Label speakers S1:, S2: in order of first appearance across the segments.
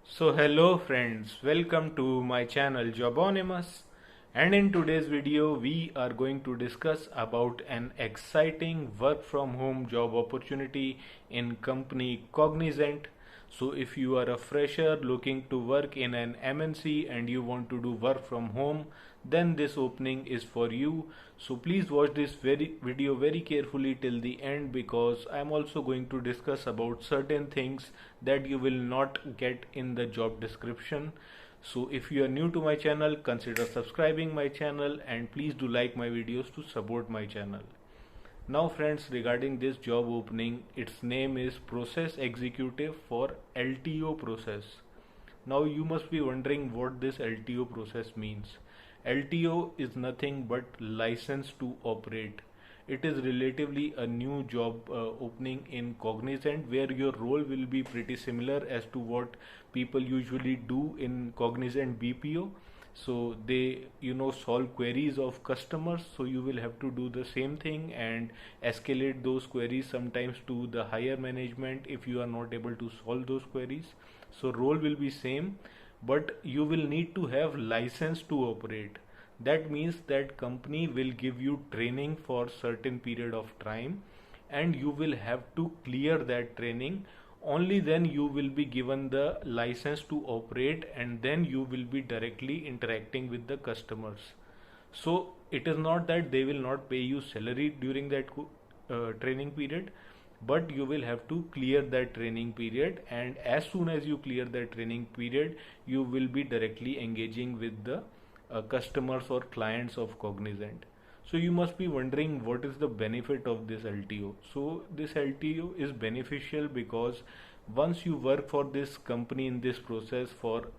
S1: So hello friends, welcome to my channel Jobonimus, and in today's video we are going to discuss about an exciting work from home job opportunity in company Cognizant. So if you are a fresher looking to work in an MNC and you want to do work from home, then this opening is for you. So please watch this video very carefully till the end, because I am also going to discuss about certain things that you will not get in the job description. So if you are new to my channel, consider subscribing my channel and please do like my videos to support my channel. Now friends, regarding this job opening, its name is Process Executive for LTO process. Now you must be wondering what this LTO process means. LTO is nothing but license to operate. It is relatively a new job opening in Cognizant, where your role will be pretty similar as to what people usually do in Cognizant BPO. So they solve queries of customers, so you will have to do the same thing and escalate those queries sometimes to the higher management if you are not able to solve those queries. So role will be same, but you will need to have license to operate. That means that company will give you training for certain period of time, and you will have to clear that training. Only then you will be given the license to operate, and then you will be directly interacting with the customers. So it is not that they will not pay you salary during that training period, but you will have to clear that training period, and as soon as you clear that training period, you will be directly engaging with the customers or clients of Cognizant. So you must be wondering what is the benefit of this LTO. So this LTO is beneficial because once you work for this company in this process for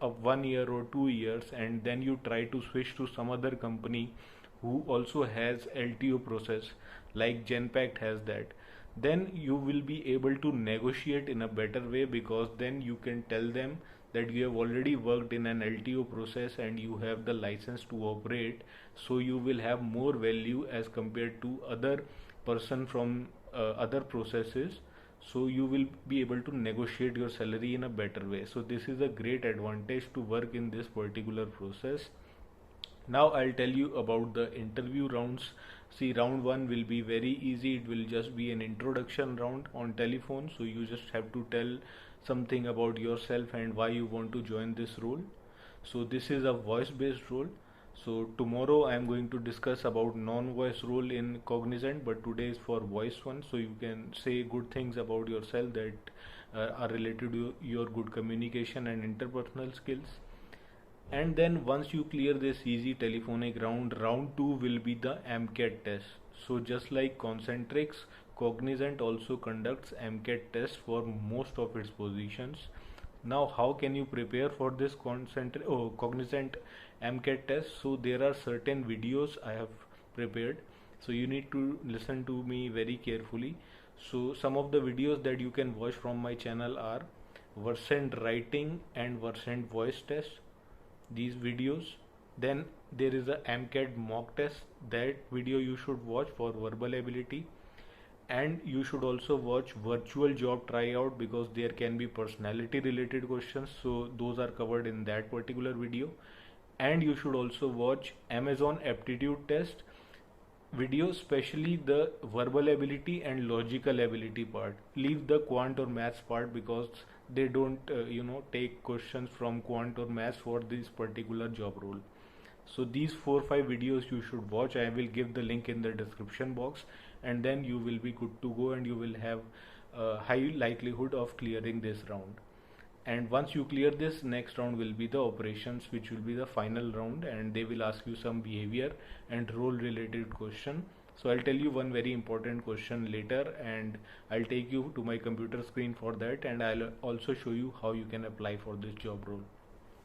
S1: 1 year or 2 years, and then you try to switch to some other company who also has LTO process, like Genpact has that, then you will be able to negotiate in a better way, because then you can tell them that you have already worked in an LTO process and you have the license to operate, so you will have more value as compared to other person from other processes. So you will be able to negotiate your salary in a better way. So this is a great advantage to work in this particular process. Now I'll tell you about the interview rounds. See, round 1 will be very easy. It will just be an introduction round on telephone. So you just have to tell something about yourself and why you want to join this role. So this is a voice based role. So tomorrow I am going to discuss about non-voice role in Cognizant, but today is for voice one. So you can say good things about yourself that are related to your good communication and interpersonal skills. And then once you clear this easy telephonic round 2 will be the MCAT test. So just like Concentrix, Cognizant also conducts MCAT test for most of its positions. Now how can you prepare for this Cognizant MCAT test? So there are certain videos I have prepared. So you need to listen to me very carefully. So some of the videos that you can watch from my channel are Versant Writing and Versant Voice Test, these videos. Then there is a MCAT mock test. That video you should watch for verbal ability. And you should also watch virtual job tryout, because there can be personality related questions, so those are covered in that particular video. And you should also watch Amazon aptitude test video, especially the verbal ability and logical ability part. Leave the quant or maths part, because they don't take questions from quant or maths for this particular job role. So these 4 5 videos you should watch. I will give the link in the description box, and then you will be good to go and you will have a high likelihood of clearing this round. And once you clear this, next round will be the operations, which will be the final round, and they will ask you some behavior and role related question. So I'll tell you one very important question later, and I'll take you to my computer screen for that, and I'll also show you how you can apply for this job role.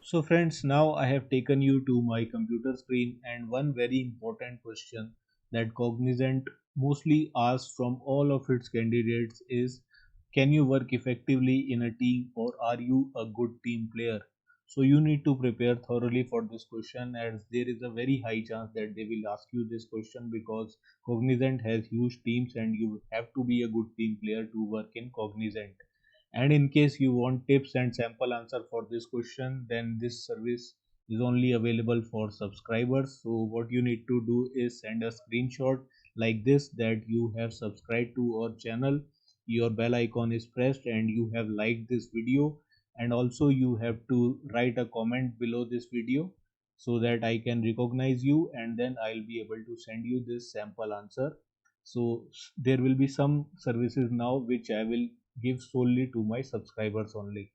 S1: So friends, now I have taken you to my computer screen, and one very important question that Cognizant mostly asks from all of its candidates is, can you work effectively in a team, or are you a good team player? So you need to prepare thoroughly for this question, as there is a very high chance that they will ask you this question, because Cognizant has huge teams and you have to be a good team player to work in Cognizant. And in case you want tips and sample answer for this question, then this service is only available for subscribers. So what you need to do is send a screenshot like this, that you have subscribed to our channel, your bell icon is pressed, and you have liked this video, and also you have to write a comment below this video so that I can recognize you, and then I'll be able to send you this sample answer. So there will be some services now which I will give solely to my subscribers only.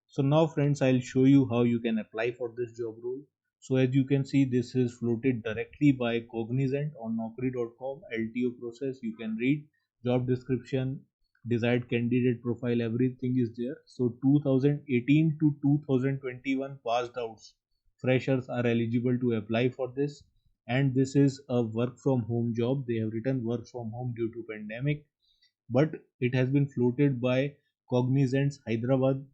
S1: So now friends, I'll show you how you can apply for this job role. So as you can see, this is floated directly by Cognizant on Naukri.com. LTO process, you can read job description, desired candidate profile, everything is there. So 2018 to 2021 passed outs, freshers are eligible to apply for this. And this is a work from home job. They have written work from home due to pandemic, but it has been floated by Cognizant's Hyderabad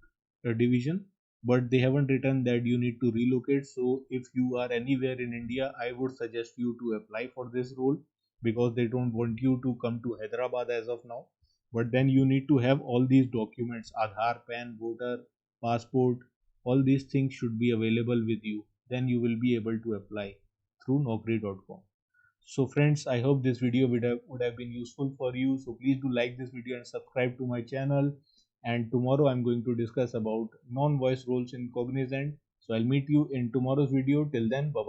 S1: division, but they haven't written that you need to relocate. So if you are anywhere in India, I would suggest you to apply for this role, because they don't want you to come to Hyderabad as of now. But then you need to have all these documents: Aadhaar, PAN, voter, passport, all these things should be available with you. Then you will be able to apply through Naukri.com. So friends, I hope this video would have been useful for you. So please do like this video and subscribe to my channel. And tomorrow I'm going to discuss about non-voice roles in Cognizant. So I'll meet you in tomorrow's video. Till then, bye bye.